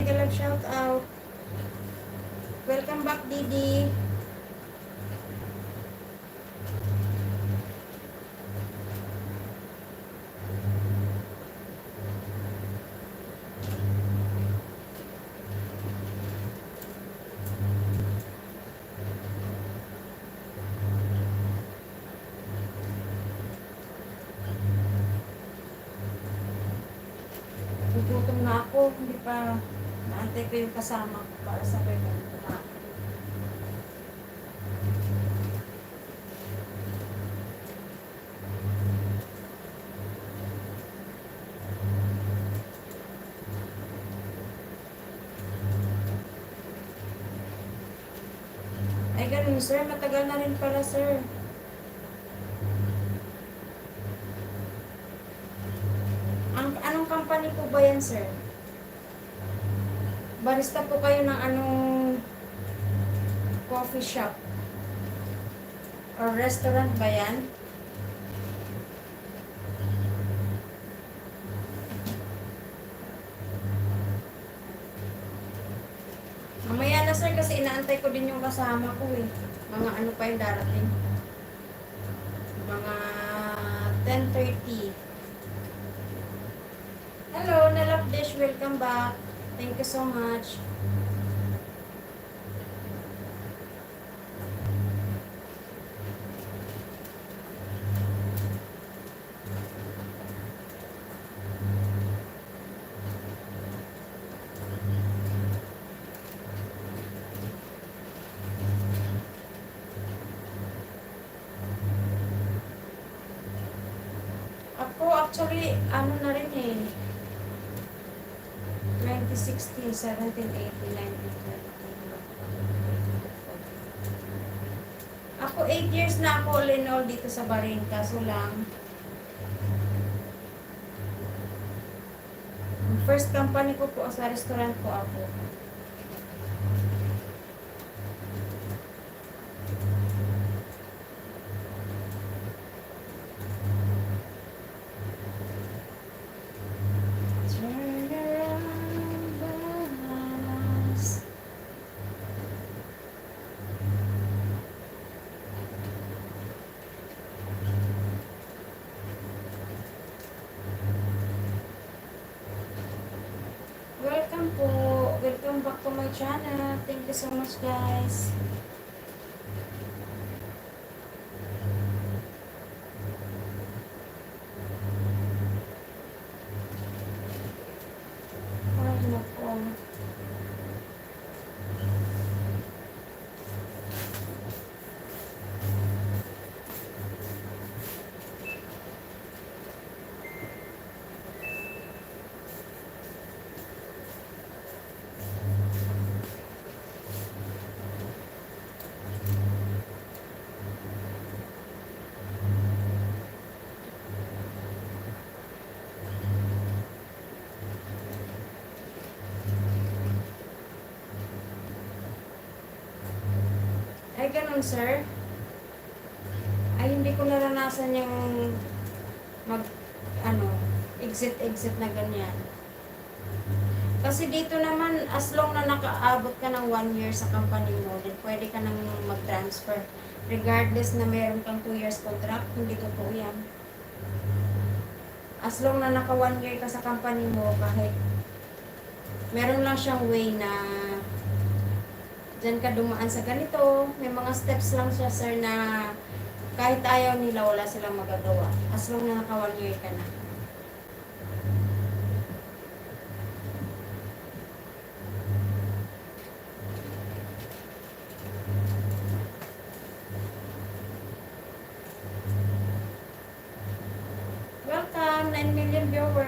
mega love shout out. Welcome back, Didi. Gugutom na ako, hindi pa naantay ko yung kasama ko para sabay ko kumain. Ay ganun sir, matagal na rin pala sir. Anong company po ba yan sir? Barista po kayo ng anong coffee shop? Or restaurant ba yan? Mamaya na sir kasi inaantay ko din yung kasama ko eh. Mga ano pa yung darating. Mga 10:30. Hello, Nalap Dish. Welcome back. Thank you so much. Ako actually, ano na rin eh. 2016, 17, 18, 19, 20. Ako 8 years na ako all in all dito sa Bahrain. Kaso lang, first company ko po sa restaurant ko ako. Welcome po. Welcome back to my channel. Thank you so much guys. Ay, nako. Ay, ganun, sir. Ay, hindi ko naranasan yung exit na ganyan. Kasi dito naman, as long na nakaabot ka ng 1 year sa company mo, then pwede ka nang mag-transfer. Regardless na meron kang 2 years contract, hindi totoo yan. As long na naka 1 year ka sa company mo, kahit meron lang siyang way na dyan ka dumaan sa ganito, may mga steps lang siya sir na kahit ayaw nila, wala silang magagawa. As long na naka 1 year ka na. Welcome, 9 million viewers.